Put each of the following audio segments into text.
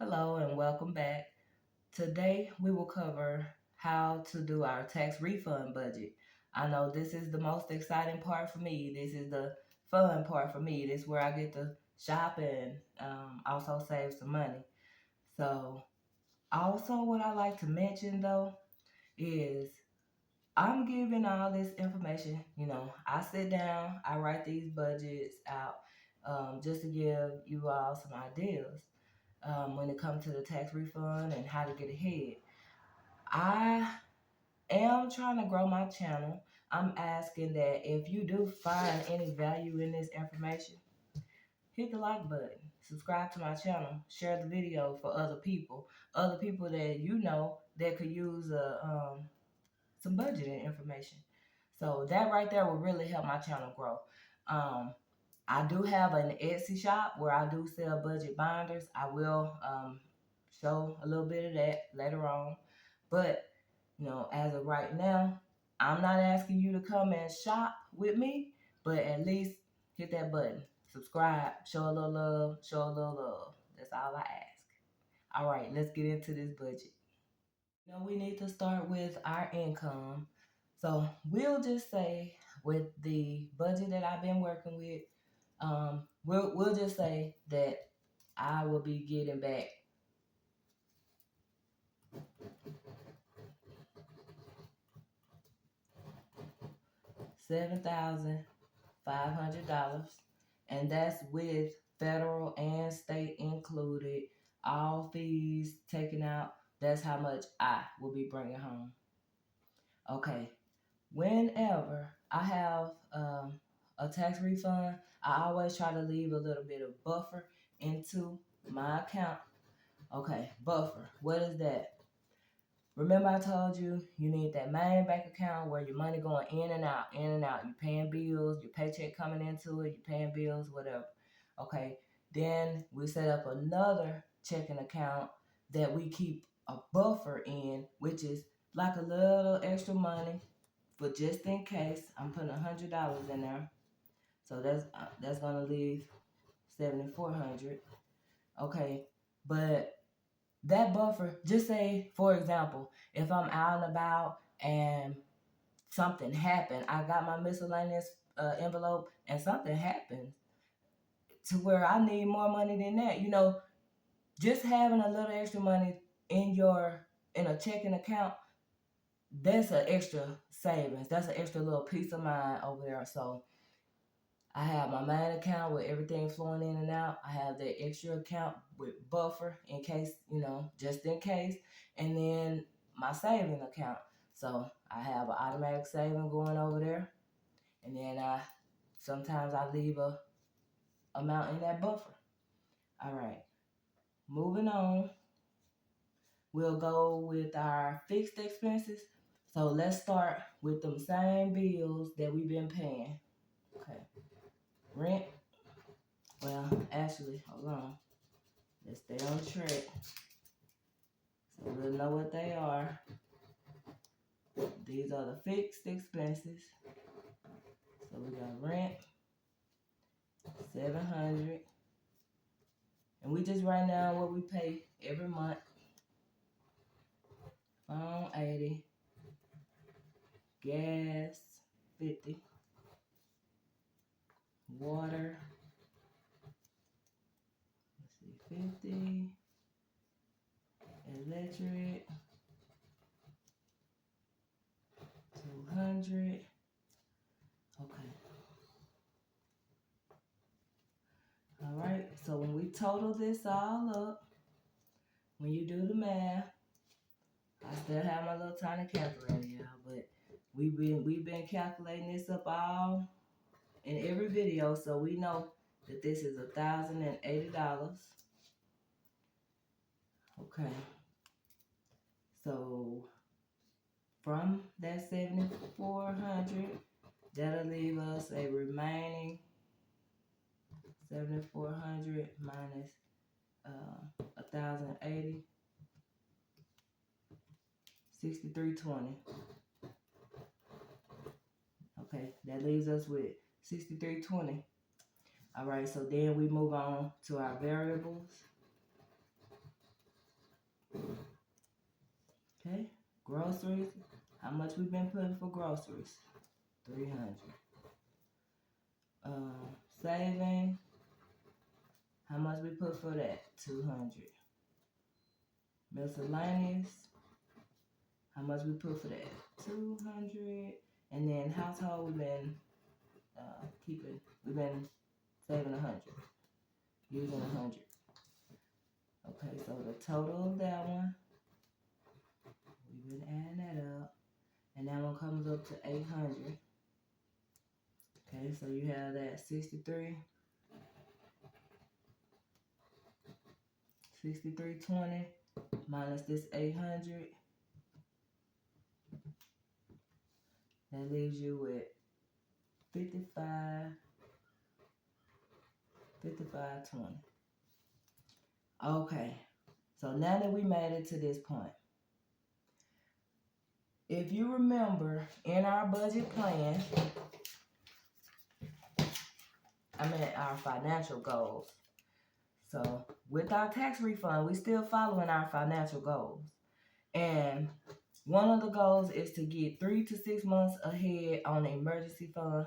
Hello and welcome back. Today we will cover how to do our tax refund budget. I know this is the most exciting part for me. This is the fun part for me. This is where I get to shop and also save some money. So, also what I like to mention though is I'm giving all this information. I sit down, I write these budgets out just to give you all some ideas when it comes to the tax refund and how to get ahead. I am trying to grow my channel. I'm asking that if you do find any value in this information, hit the like button, subscribe to my channel, share the video for other people that you know that could use some budgeting information. So that right there will really help my channel grow. Um, I do have an Etsy shop where I do sell budget binders. I will show a little bit of that later on. But, as of right now, I'm not asking you to come and shop with me, but at least hit that button, subscribe, show a little love, show a little love. That's all I ask. All right, let's get into this budget. We need to start with our income. So we'll just say with the budget that I've been working with, we'll just say that I will be getting back $7,500, and that's with federal and state included, all fees taken out. That's how much I will be bringing home. Okay, whenever I have a tax refund, I always try to leave a little bit of buffer into my account. Okay, buffer. What is that? Remember I told you you need that main bank account where your money going in and out, in and out. You're paying bills, your paycheck coming into it, you're paying bills, whatever. Okay, then we set up another checking account that we keep a buffer in, which is like a little extra money for just in case. I'm putting $100 in there, so that's gonna leave 7,400. Okay, but that buffer, just say for example, if I'm out and about and something happened, I got my miscellaneous envelope and something happens to where I need more money than that. Just having a little extra money in a checking account, that's an extra savings. That's an extra little peace of mind over there. So I have my main account with everything flowing in and out. I have the extra account with buffer in case, just in case. And then my saving account. So I have an automatic saving going over there. And then sometimes I leave a amount in that buffer. All right. Moving on. We'll go with our fixed expenses. So let's start with them same bills that we've been paying. Okay. Rent. Well, actually, hold on. Let's stay on track. So we'll know what they are. These are the fixed expenses. So we got rent, $700. And we just write down what we pay every month. Phone, $80. Gas, $50. Water, let's see, $50. Electric, $200. Okay. All right. So when we total this all up, when you do the math, I still have my little tiny calculator, y'all, but we've been calculating this up all in every video, so we know that this is $1,080. Okay. So from that 7,400, that'll leave us a remaining 7,400 minus 1,080, 6,320. Okay, that leaves us with 6,320. All right, so then we move on to our variables. Okay, groceries. How much we've been putting for groceries? 300. Saving. How much we put for that? 200. Miscellaneous. How much we put for that? 200. And then household, we've been we've been saving 100, using 100. Okay, so the total of that one, we've been adding that up, and that one comes up to 800. Okay, so you have that 6320 minus this 800. That leaves you with 5520. Okay, so now that we made it to this point, if you remember in our budget plan, our financial goals. So with our tax refund, we still following our financial goals. And one of the goals is to get 3 to 6 months ahead on the emergency fund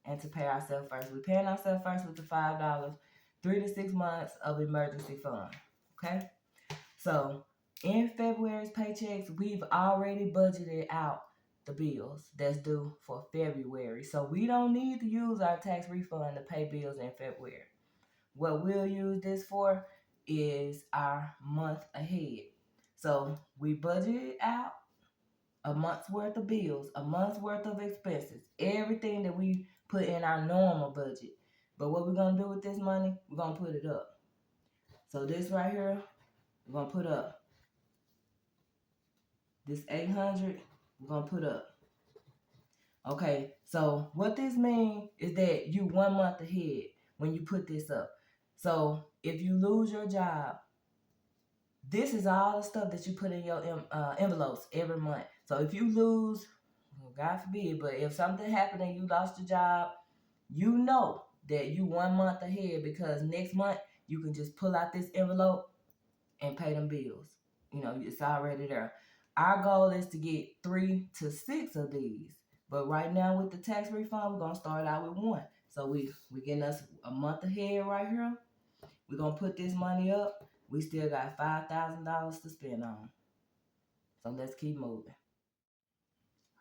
and to pay ourselves first. We're paying ourselves first with the $5, 3 to 6 months of emergency fund. Okay? So in February's paychecks, we've already budgeted out the bills that's due for February. So we don't need to use our tax refund to pay bills in February. What we'll use this for is our month ahead. So we budgeted out a month's worth of bills, a month's worth of expenses, everything that we put in our normal budget. But what we're going to do with this money, we're going to put it up. So this right here, we're going to put up. This 800, we're going to put up. Okay, so what this means is that you 1 month ahead when you put this up. So if you lose your job, this is all the stuff that you put in your envelopes every month. So if you lose, well, God forbid, but if something happened and you lost your job, you know that you 1 month ahead, because next month you can just pull out this envelope and pay them bills. You know, it's already there. Our goal is to get 3 to 6 of these. But right now with the tax refund, we're going to start out with 1. So we getting us a month ahead right here. We're going to put this money up. We still got $5,000 to spend on. So let's keep moving.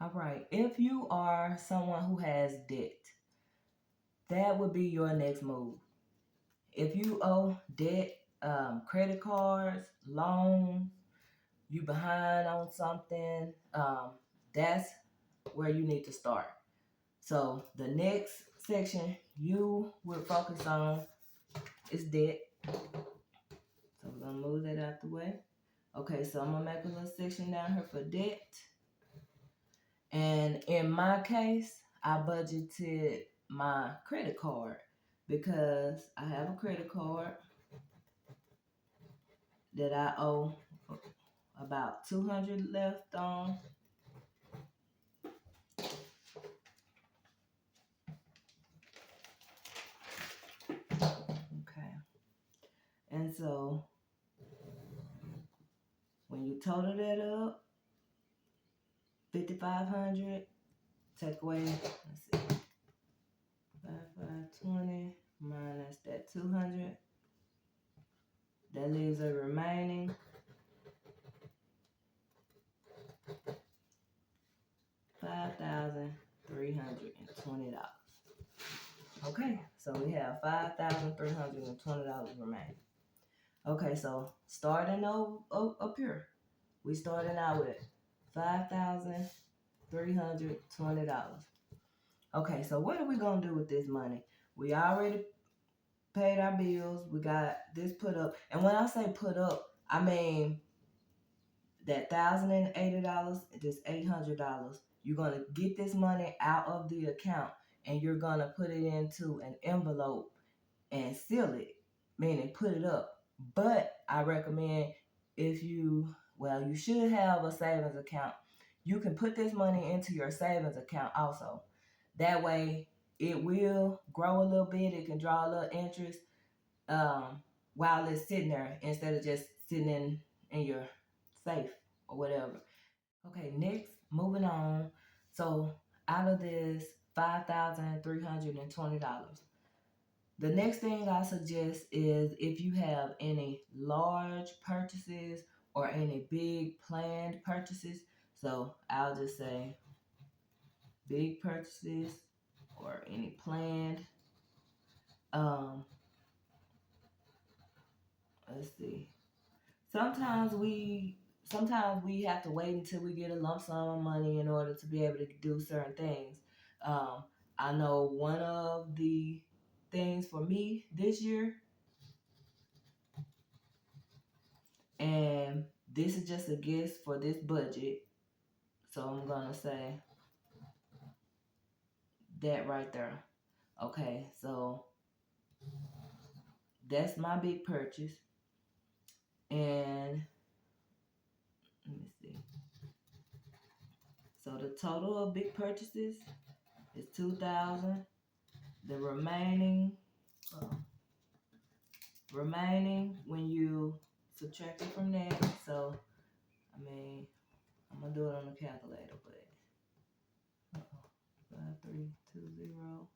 All right. If you are someone who has debt, that would be your next move. If you owe debt, credit cards, loans, you behind on something, that's where you need to start. So the next section you will focus on is debt. So we're going to move that out the way. Okay, so I'm going to make a little section down here for debt. And in my case, I budgeted my credit card because I have a credit card that I owe about $200 left on. Okay. And so when you total that up, 5,500, take away, let's see, 5,520 minus that 200. That leaves a remaining $5,320. Okay, so we have $5,320 remaining. Okay, so starting up here, we starting out with $5,320. Okay, so what are we gonna do with this money? We already paid our bills. We got this put up, and when I say put up, I mean that $1,080, this $800. You're gonna get this money out of the account, and you're gonna put it into an envelope and seal it, meaning put it up. But I recommend you should have a savings account. You can put this money into your savings account also. That way it will grow a little bit. It can draw a little interest while it's sitting there, instead of just sitting in your safe or whatever. Okay, next, moving on. So out of this $5,320, the next thing I suggest is if you have any large purchases or any big planned purchases. So I'll just say big purchases or any planned. Um, let's see. Sometimes we have to wait until we get a lump sum of money in order to be able to do certain things. Um, I know one of the things for me this year, and this is just a guess for this budget. So I'm gonna say that right there. Okay, so that's my big purchase. And let me see. So the total of big purchases is 2,000. The remaining when you subtract it from that. So I mean, I'm gonna do it on the calculator, but 5320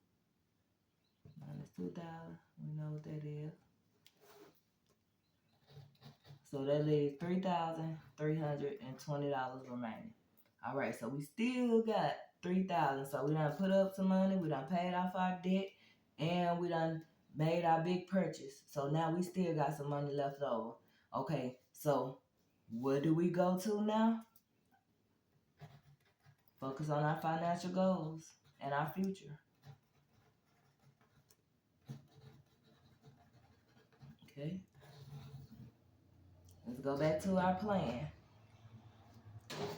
minus 2,000. We know what that is. So that leaves $3,320 remaining. All right, so we still got 3,000. So we done put up some money, we done paid off our debt, and we done made our big purchase. So now we still got some money left over. Okay, so where do we go to now? Focus on our financial goals and our future. Okay, let's go back to our plan.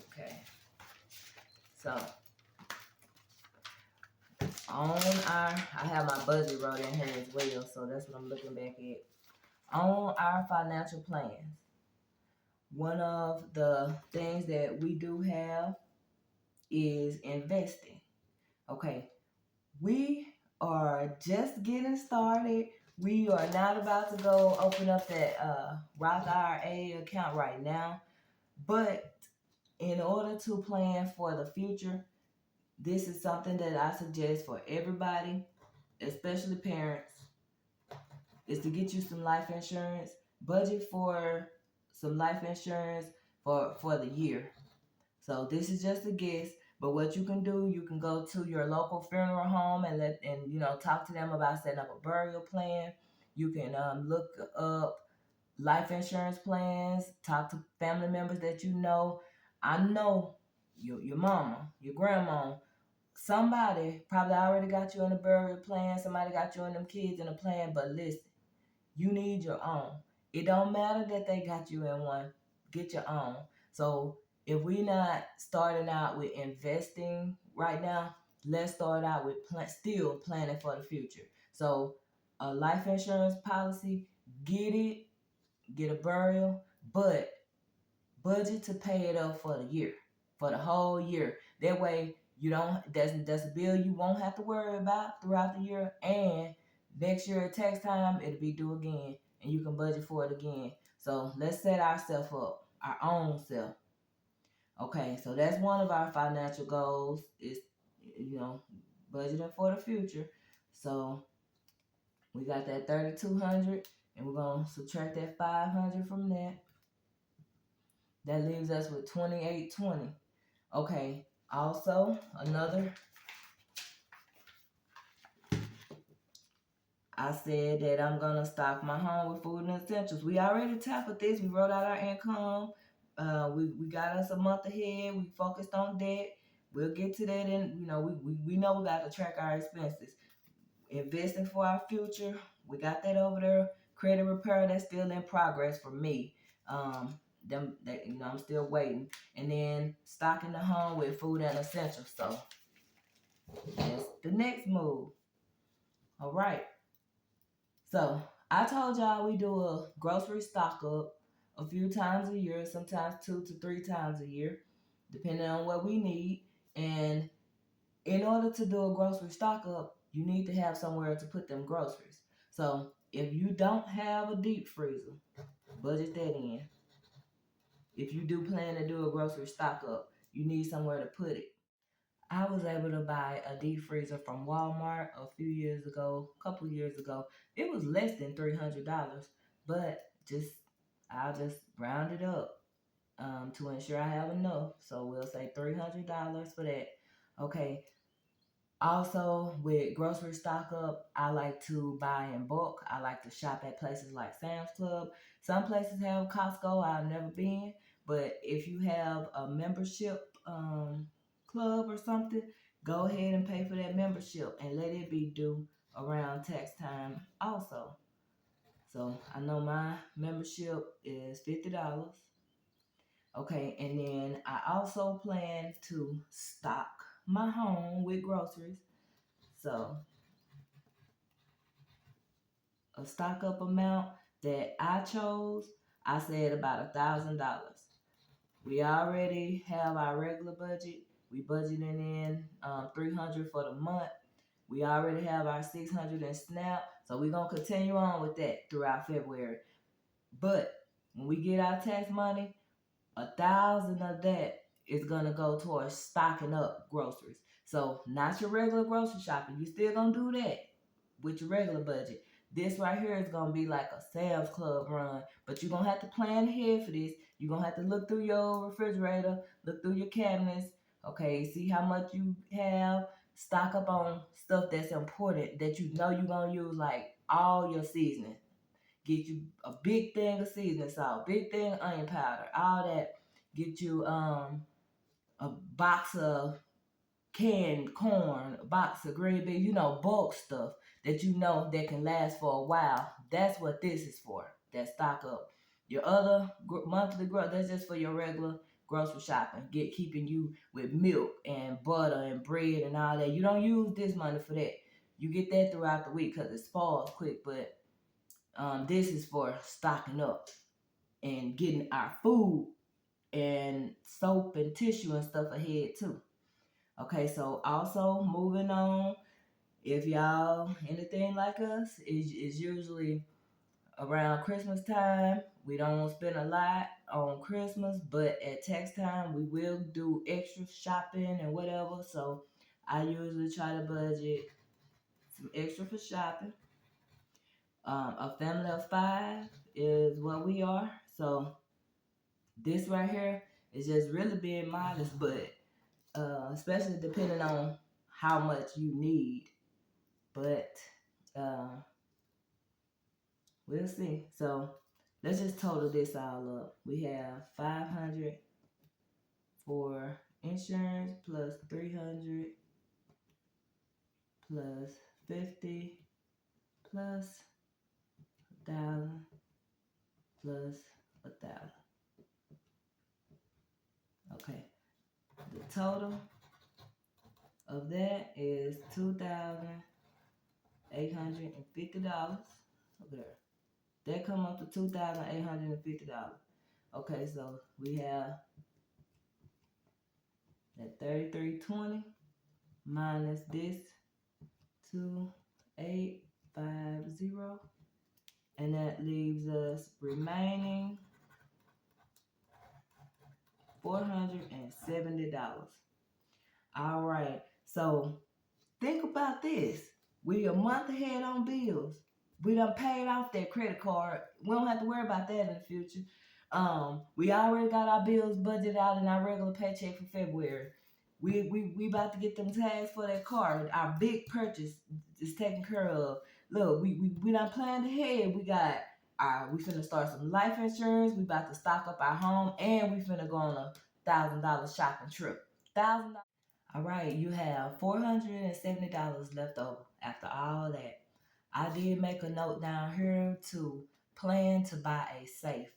Okay, so I have my budget wrote in here as well, so that's what I'm looking back at. On our financial plans, one of the things that we do have is investing. Okay, we are just getting started. We are not about to go open up that Roth IRA account right now, but in order to plan for the future, this is something that I suggest for everybody, especially parents, is to get you some life insurance. Budget for some life insurance for the year. So this is just a guess, but what you can do, you can go to your local funeral home and talk to them about setting up a burial plan. You can look up life insurance plans, talk to family members that you know. I know your mama, your grandma, somebody probably already got you in a burial plan. Somebody got you and them kids in a plan. But listen, you need your own. It don't matter that they got you in one. Get your own. So if we not starting out with investing right now, let's start out with still planning for the future. So a life insurance policy, get it, get a burial, but budget to pay it up for the year, for the whole year. That way you don't that's a bill you won't have to worry about throughout the year, and next year at tax time it'll be due again and you can budget for it again. So let's set ourselves up, our own self. Okay, so that's one of our financial goals is budgeting for the future. So we got that 3,200 and we're gonna subtract that 500 from that. That leaves us with 2,820. Okay, also another, I said that I'm gonna stock my home with food and essentials. We already tackled this. We wrote out our income. We got us a month ahead. We focused on debt. We'll get to that, and we know we got to track our expenses. Investing for our future, we got that over there. Credit repair, that's still in progress for me. I'm still waiting. And then stocking the home with food and essentials. So that's the next move. All right. So I told y'all we do a grocery stock up a few times a year, sometimes 2 to 3 times a year, depending on what we need. And in order to do a grocery stock up, you need to have somewhere to put them groceries. So if you don't have a deep freezer, budget that in. if you do plan to do a grocery stock up, you need somewhere to put it. I was able to buy a deep freezer from Walmart a few years ago, a couple years ago. It was less than $300, but just I'll just round it up to ensure I have enough. So we'll say $300 for that. Okay. Also, with grocery stock up, I like to buy in bulk. I like to shop at places like Sam's Club. Some places have Costco. I've never been, but if you have a membership club or something, go ahead and pay for that membership and let it be due around tax time also. So I know my membership is $50. Okay, and then I also plan to stock my home with groceries. So a stock up amount that I chose, I said about $1,000. We already have our regular budget. We budgeting in 300 for the month. We already have our 600 in SNAP, so we're gonna continue on with that throughout February. But when we get our tax money, 1,000 of that is gonna go towards stocking up groceries. So not your regular grocery shopping. You still gonna do that with your regular budget. This right here is gonna be like a Sam's Club run, but you're gonna have to plan ahead for this. You're gonna have to look through your refrigerator, look through your cabinets, okay, see how much you have, stock up on stuff that's important that you know you're gonna use, like all your seasoning. Get you a big thing of seasoning salt, big thing of onion powder, all that. Get you a box of canned corn, a box of green beans, bulk stuff that you know that can last for a while. That's what this is for. That stock up. Your other monthly growth, that's just for your regular grocery shopping. Keeping you with milk and butter and bread and all that. You don't use this money for that. You get that throughout the week because it spoils quick. But this is for stocking up and getting our food and soap and tissue and stuff ahead too. Okay, so also moving on, if y'all anything like us, is usually around Christmas time. We don't spend a lot on Christmas, but at tax time we will do extra shopping and whatever. So I usually try to budget some extra for shopping. A family of 5 is what we are. So this right here is just really being modest, but especially depending on how much you need. But uh, we'll see. So let's just total this all up. We have 500 for insurance plus 300 plus 50 plus 1,000 plus 1,000. Okay, the total of that is $2,850. Okay, that come up to $2,850. Okay, so we have that 3320 minus this 2850, and that leaves us remaining $470. All right, so think about this. We a month ahead on bills. We done paid off that credit card. We don't have to worry about that in the future. We already got our bills budgeted out in our regular paycheck for February. We about to get them tags for that card. Our big purchase is taken care of. Look, we done planned ahead. We finna start some life insurance. We about to stock up our home, and we finna go on a $1,000 shopping trip. $1,000. All right, you have $470 left over after all that. I did make a note down here to plan to buy a safe.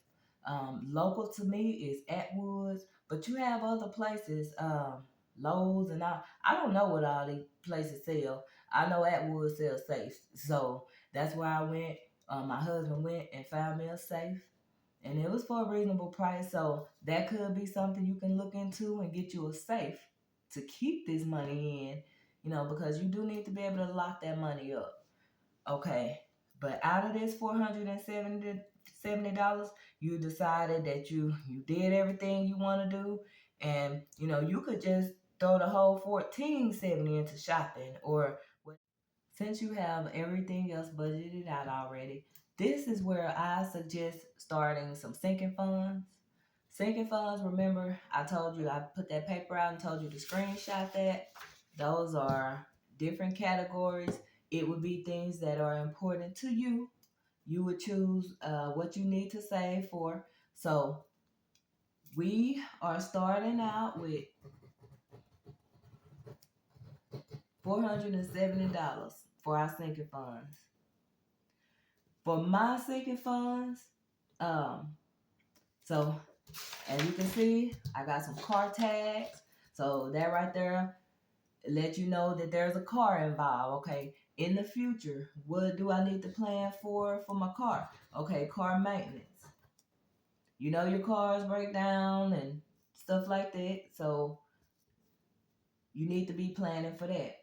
Local to me is Atwoods, but you have other places, Lowe's and all. I don't know what all these places sell. I know Atwoods sells safes, so that's where I went. My husband went and found me a safe, and it was for a reasonable price. So that could be something you can look into and get you a safe to keep this money in, because you do need to be able to lock that money up. Okay. But out of this $470, you decided that you did everything you want to do, and you could just throw the whole 1470 into shopping. Or since you have everything else budgeted out already, this is where I suggest starting some sinking funds. Sinking funds, remember I told you, I put that paper out and told you to screenshot that. Those are different categories. It would be things that are important to you. You would choose what you need to save for. So we are starting out with $470 for our sinking funds. For my sinking funds, so as you can see, I got some car tags. So that right there let you know that there's a car involved. Okay, in the future, what do I need to plan for my car? Okay, car maintenance. Your cars break down and stuff like that, so you need to be planning for that.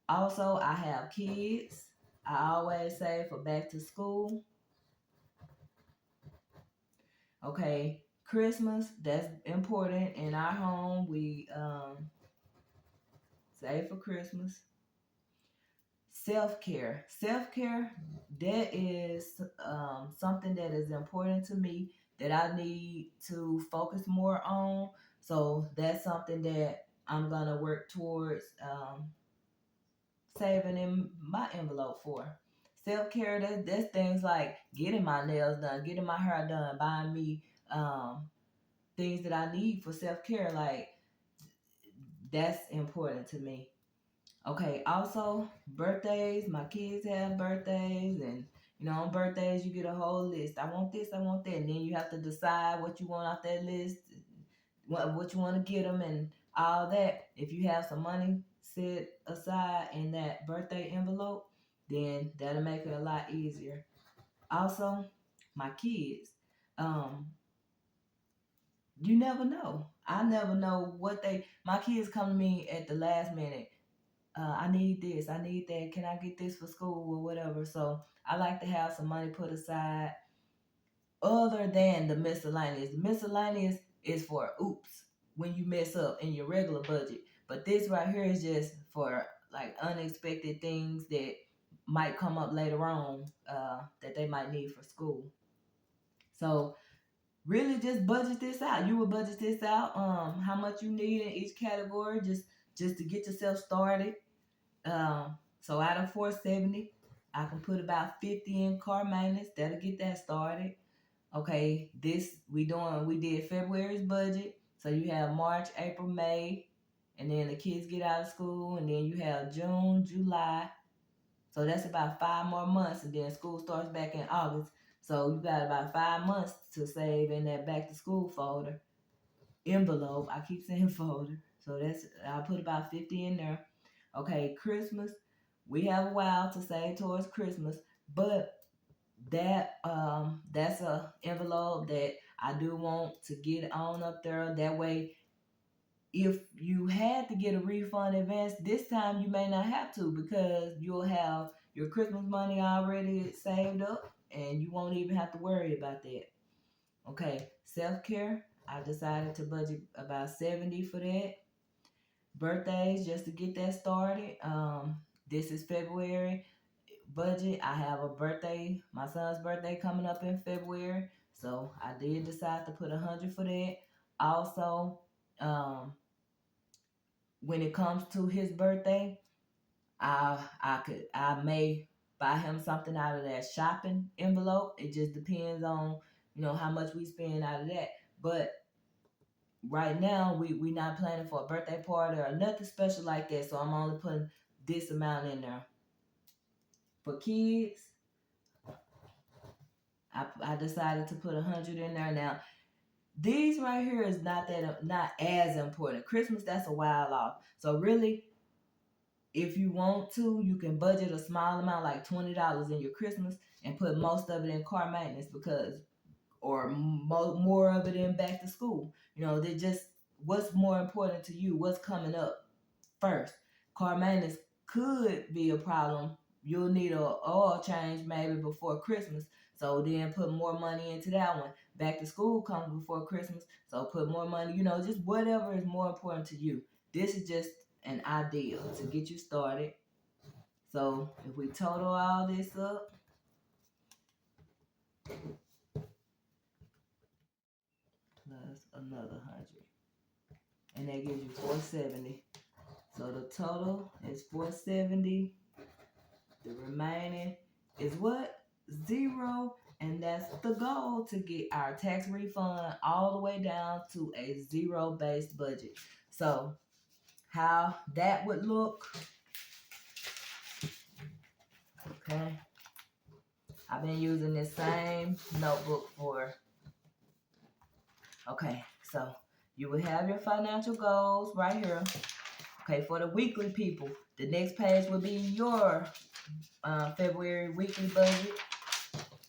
Also, I have kids. I always save for back to school. Okay, Christmas, that's important in our home. We save for Christmas. Self-care. Self-care, that is something that is important to me that I need to focus more on. So that's something that I'm going to work towards saving in my envelope for. Self-care, that's things like getting my nails done, getting my hair done, buying me things that I need for self-care. Like, that's important to me. Okay, also birthdays. My kids have birthdays, and on birthdays you get a whole list. I want this, I want that, and then you have to decide what you want off that list, what you want to get them, and all that. If you have some money set aside in that birthday envelope, then that'll make it a lot easier. Also, my kids. Um, you never know. I never know what my kids come to me at the last minute. I need this, I need that, can I get this for school or whatever. So I like to have some money put aside other than the miscellaneous. The miscellaneous is for oops, when you mess up in your regular budget. But this right here is just for like unexpected things that might come up later on that they might need for school. So really just budget this out. You would budget this out, how much you need in each category, just to get yourself started. So out of 470, I can put about 50 in car maintenance. That'll get that started. Okay, we did February's budget. So you have March, April, May, and then the kids get out of school, and then you have June, July. So that's about 5 more months, and then school starts back in August. So you got about 5 months to save in that back to school folder. Envelope. I keep saying folder. So I'll put about 50 in there. Okay, Christmas. We have a while to save towards Christmas, but that's a envelope that I do want to get on up there. That way, if you had to get a refund advance this time, you may not have to, because you'll have your Christmas money already saved up, and you won't even have to worry about that. Okay, self-care. I decided to budget about 70 for that. Birthdays, just to get that started. This is February budget. I have a birthday, my son's birthday coming up in February, so I did decide to put 100 for that. Also, when it comes to his birthday, I may buy him something out of that shopping envelope. It just depends on how much we spend out of that. But right now we not planning for a birthday party or nothing special like that, so I'm only putting this amount in there. For kids, I decided to put 100 in there. Now these right here is not as important. Christmas, that's a while off, so really if you want to, you can budget a small amount like $20 in your Christmas and put most of it in car maintenance, or more of it in back to school. They just, what's more important to you, what's coming up first. Car maintenance could be a problem you'll need a oil change maybe before Christmas. So then put more money into that one. Back to school comes before Christmas, so put more money, just whatever is more important to you. This is just an idea to get you started. So if we total all this up, plus another 100, and that gives you 470. So the total is 470. The remaining is what? 0. And that's the goal, to get our tax refund all the way down to a 0-based budget. So how that would look, okay? I've been using this same notebook for, okay, so you will have your financial goals right here. Okay, for the weekly people, the next page will be your February weekly budget,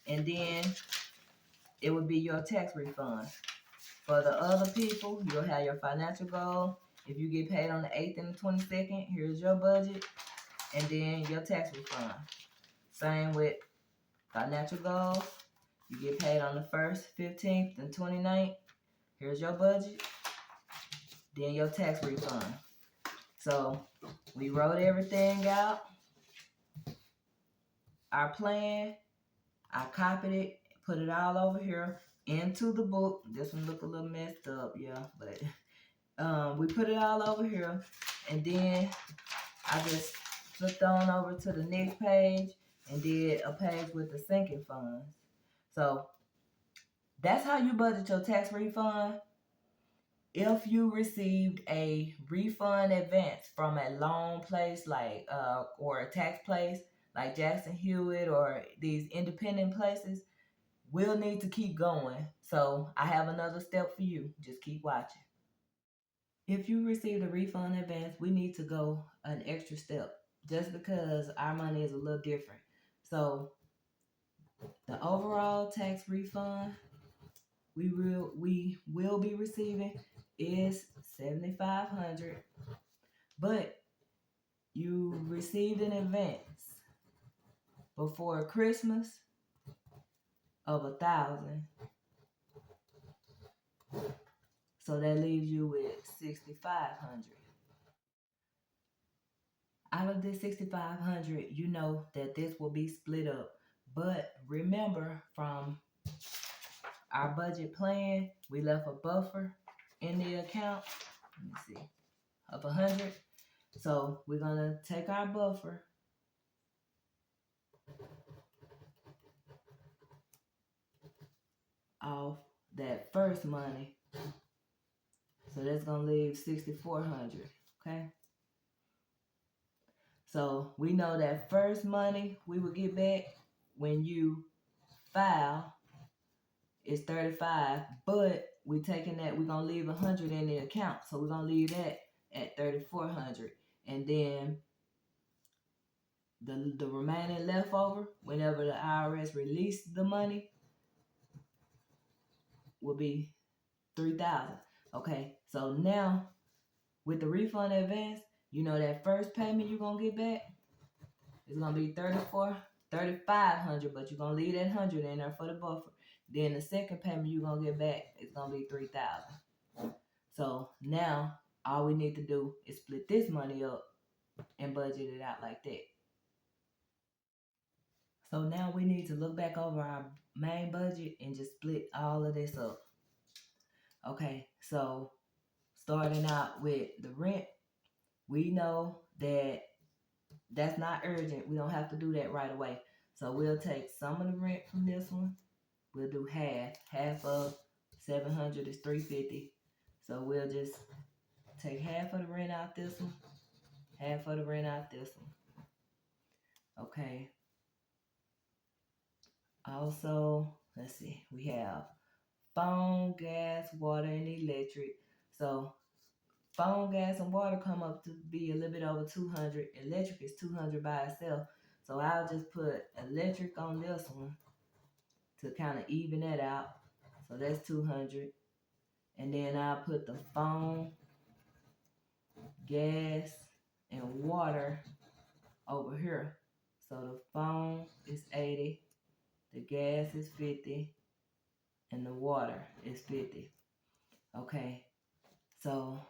and then it would be your tax refund. For the other people, you'll have your financial goal. If you get paid on the 8th and the 22nd, here's your budget, and then your tax refund. Same with financial goals. You get paid on the 1st, 15th, and 29th. Here's your budget, then your tax refund. So we wrote everything out. Our plan, I copied it, put it all over here into the book. This one look a little messed up, yeah, but we put it all over here, and then I just flipped on over to the next page and did a page with the sinking funds. So that's how you budget your tax refund. If you received a refund advance from a loan place like or a tax place like Jackson Hewitt or these independent places, we'll need to keep going. So I have another step for you. Just keep watching. If you received a refund advance, we need to go an extra step just because our money is a little different. So the overall tax refund we will be receiving is $7,500, but you received an advance before Christmas of $1,000, so that leaves you with $6,500. Out of this $6,500, you know that this will be split up. But remember, from our budget plan, we left a buffer in the account. Let me see, of 100. So we're gonna take our buffer off that first money. So that's gonna leave 6,400. Okay. So we know that first money we will get back when you file is 35, but we taking that, we're gonna leave 100 in the account. So we're gonna leave that at 3,400. And then the remaining leftover, whenever the IRS releases the money, will be 3,000. Okay, so now with the refund advance, you know that first payment you're gonna get back is gonna be 3,500, but you're gonna leave that 100 in there for the buffer. Then the second payment you're gonna get back is gonna be 3,000. So now all we need to do is split this money up and budget it out like that. So now we need to look back over our main budget and just split all of this up. Okay, so starting out with the rent, we know that that's not urgent. We don't have to do that right away. So we'll take some of the rent from this one. We'll do half. Half of 700 is 350. So we'll just take half of the rent out this one, half of the rent out this one. Okay. Also, let's see, we have phone, gas, water, and electric. So phone, gas, and water come up to be a little bit over 200. Electric is 200 by itself. So I'll just put electric on this one to kind of even that out. So that's 200. And then I'll put the phone, gas, and water over here. So the phone is 80, the gas is 50, and the water is 50. Okay, so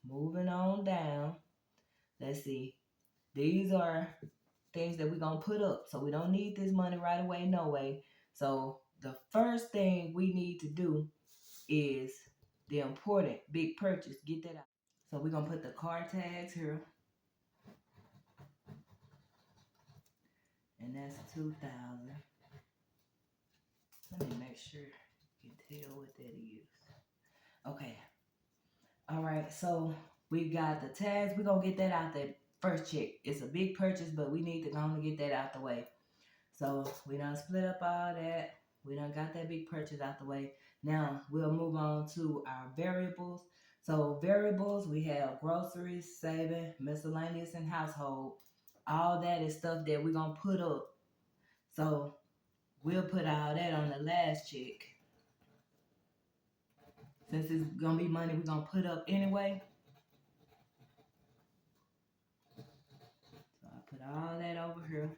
moving on down, let's see. These are things that we're going to put up. So we don't need this money right away, no way. So the first thing we need to do is the important big purchase. Get that out. So we're going to put the car tags here. And that's 2,000. Let me make sure you can tell what that is. Okay. All right. So we got the tags. We're going to get that out that first check. It's a big purchase, but we need to go on and get that out the way. So we done split up all that. We done got that big purchase out the way. Now we'll move on to our variables. So variables, we have groceries, saving, miscellaneous, and household. All that is stuff that we're going to put up. So we'll put all that on the last check. Since it's going to be money we're going to put up anyway. So I put all that over here.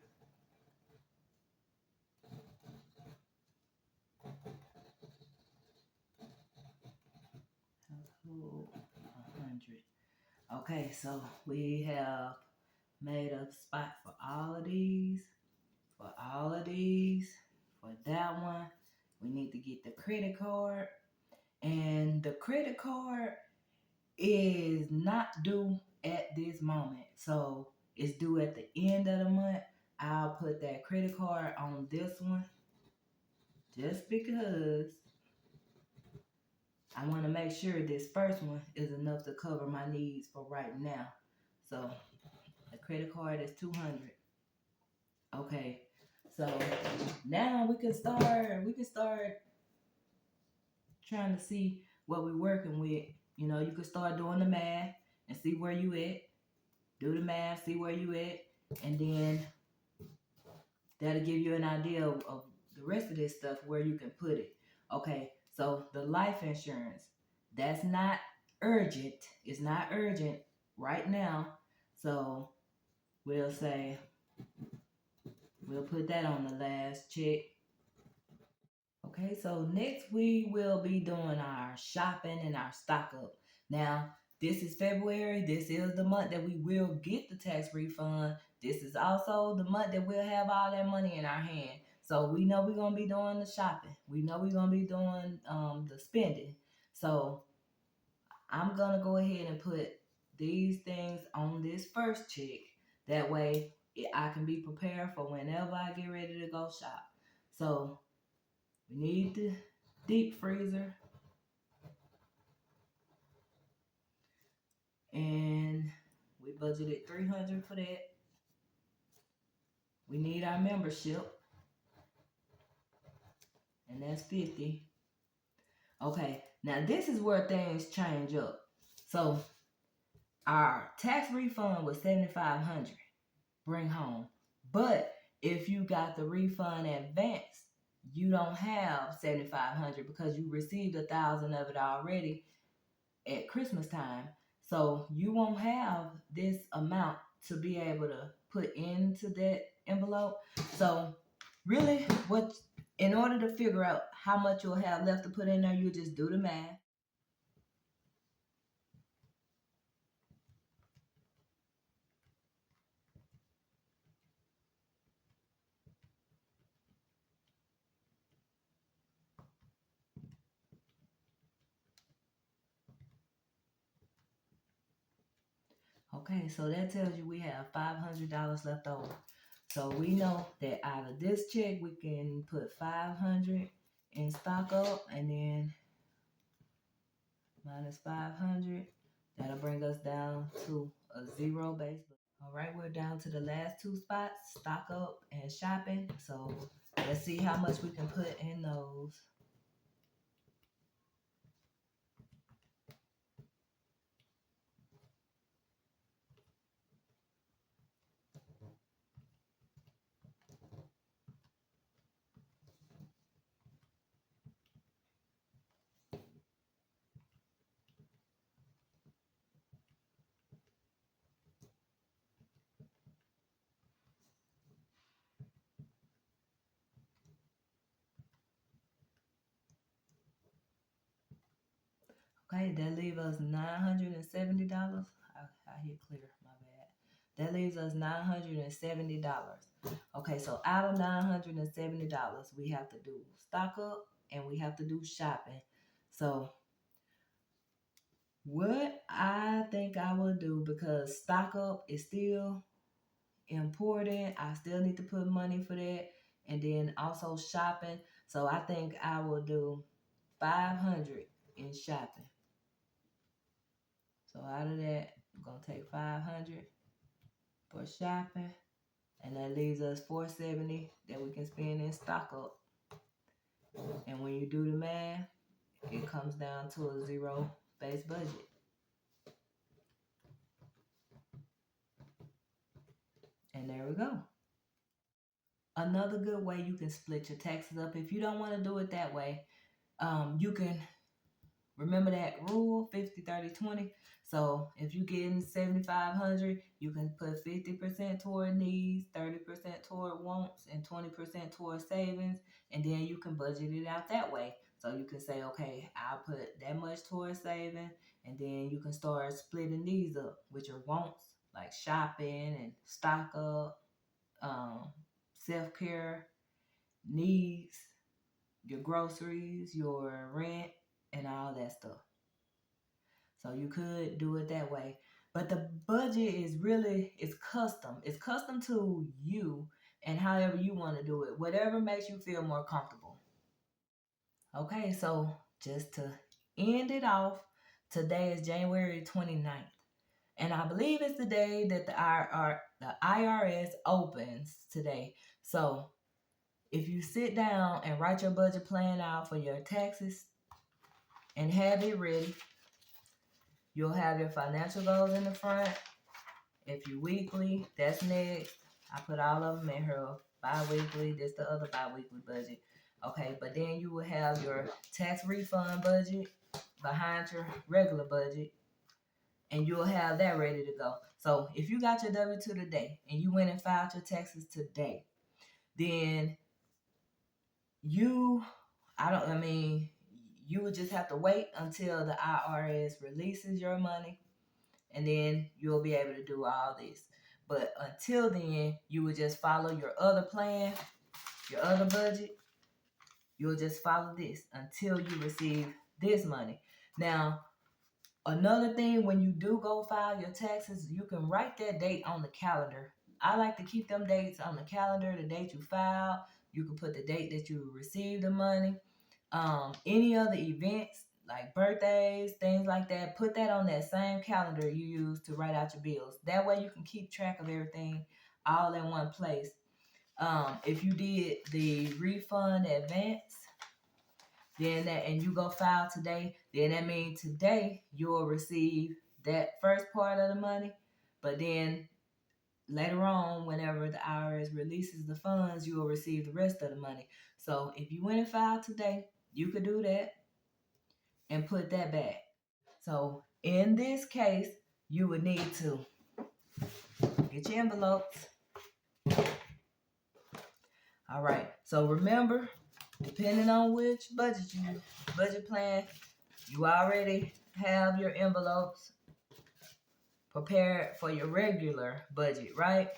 Household, 100. Okay, so we have made a spot for all of these, for all of these, for that one. We need to get the credit card, and the credit card is not due at this moment, so it's due at the end of the month. I'll put that credit card on this one just because I want to make sure this first one is enough to cover my needs for right now. So the credit card is 200. Okay, so now we can start trying to see what we're working with. You know, you can start doing the math and see where you at. Do the math, see where you at, and then that'll give you an idea of the rest of this stuff where you can put it. Okay, so the life insurance, that's not urgent. It's not urgent right now. So we'll say we'll put that on the last check. Okay, so next we will be doing our shopping and our stock up. Now, this is February. This is the month that we will get the tax refund. This is also the month that we'll have all that money in our hand. So we know we're going to be doing the shopping. We know we're going to be doing the spending. So I'm going to go ahead and put these things on this first check. That way I can be prepared for whenever I get ready to go shop. So we need the deep freezer. And we budgeted $300 for that. We need our membership. And that's 50. Okay, now this is where things change up. So our tax refund was $7,500. Bring home. But if you got the refund advance, you don't have $7,500 because you received 1,000 of it already at Christmas time. So you won't have this amount to be able to put into that envelope. So really, in order to figure out how much you'll have left to put in there, you just do the math. Okay, so that tells you we have $500 left over. So we know that out of this check, we can put 500 in stock up, and then minus 500. That'll bring us down to a zero base. All right, we're down to the last two spots, stock up and shopping. So let's see how much we can put in those. Okay, that leaves us $970. I hit clear, my bad. That leaves us $970. Okay, so out of $970, we have to do stock up and we have to do shopping. So what I think I will do, because stock up is still important, I still need to put money for that, and then also shopping. So I think I will do 500 in shopping. So out of that, I'm gonna take 500 for shopping, and that leaves us 470 that we can spend in stock up. And when you do the math, it comes down to a zero based budget. And there we go. Another good way you can split your taxes up, if you don't want to do it that way, you can remember that rule 50-30-20. So if you're getting 7,500, you can put 50% toward needs, 30% toward wants, and 20% toward savings, and then you can budget it out that way. So you can say, okay, I'll put that much toward saving, and then you can start splitting these up with your wants, like shopping and stock up, self-care, needs, your groceries, your rent, and all that stuff. So you could do it that way. But the budget is really, it's custom. It's custom to you and however you want to do it. Whatever makes you feel more comfortable. Okay, so just to end it off, today is January 29th. And I believe it's the day that the IRS opens today. So if you sit down and write your budget plan out for your taxes and have it ready, you'll have your financial goals in the front. If you weekly, that's next. I put all of them in here. Bi-weekly, this the other bi-weekly budget. Okay, but then you will have your tax refund budget behind your regular budget, and you'll have that ready to go. So if you got your W-2 today and you went and filed your taxes today, then you would just have to wait until the IRS releases your money, and then you'll be able to do all this. But until then, you would just follow your other plan, your other budget. You'll just follow this until you receive this money. Now, another thing, when you do go file your taxes, you can write that date on the calendar. I like to keep them dates on the calendar, the date you filed. You can put the date that you received the money. Any other events like birthdays, things like that, put that on that same calendar you use to write out your bills. That way you can keep track of everything all in one place. If you did the refund advance, and you go file today, then that means today you'll receive that first part of the money, but then later on, whenever the IRS releases the funds, you will receive the rest of the money. So if you went and filed today, you could do that and put that back. So in this case, you would need to get your envelopes. All right. So remember, depending on which budget plan, you already have your envelopes prepared for your regular budget, right?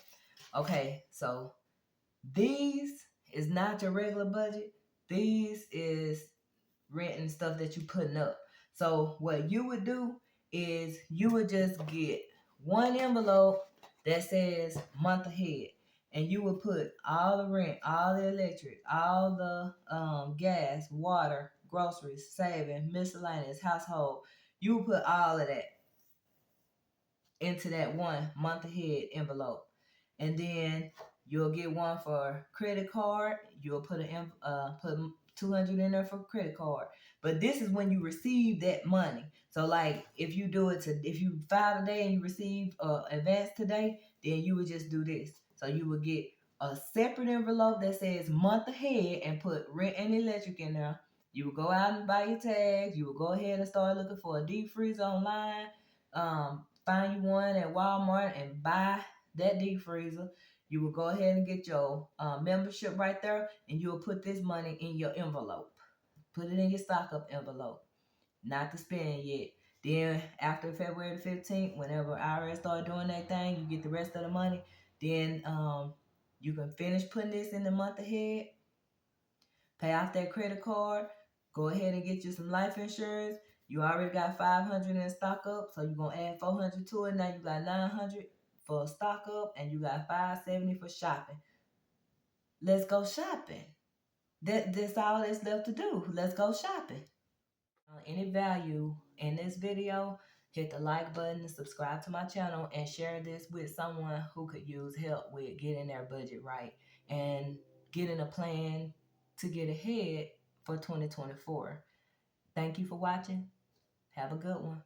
Okay. So these is not your regular budget. These is rent and stuff that you putting up. So what you would do is you would just get one envelope that says month ahead, and you would put all the rent, all the electric, all the gas, water, groceries, saving, miscellaneous, household. You would put all of that into that one month ahead envelope, and then you'll get one for credit card. You'll put put 200 in there for credit card. But this is when you receive that money. So like if you file today and you receive advance today, then you would just do this. So you would get a separate envelope that says month ahead and put rent and electric in there. You would go out and buy your tags. You would go ahead and start looking for a deep freeze online. Find you one at Walmart and buy that deep freezer. You will go ahead and get your membership right there, and you will put this money in your envelope. Put it in your stock up envelope. not to spend yet. Then after February the 15th, whenever IRS start doing that thing, you get the rest of the money. Then you can finish putting this in the month ahead, pay off that credit card, go ahead and get you some life insurance. You already got 500 in stock up, so you're gonna add 400 to it. Now you got 900 for stock up, and you got 570 for shopping. Let's go shopping. That's all that's left to do. Let's go shopping. Any value in this video, hit the like button, subscribe to my channel, and share this with someone who could use help with getting their budget right and getting a plan to get ahead for 2024. Thank you for watching. Have a good one.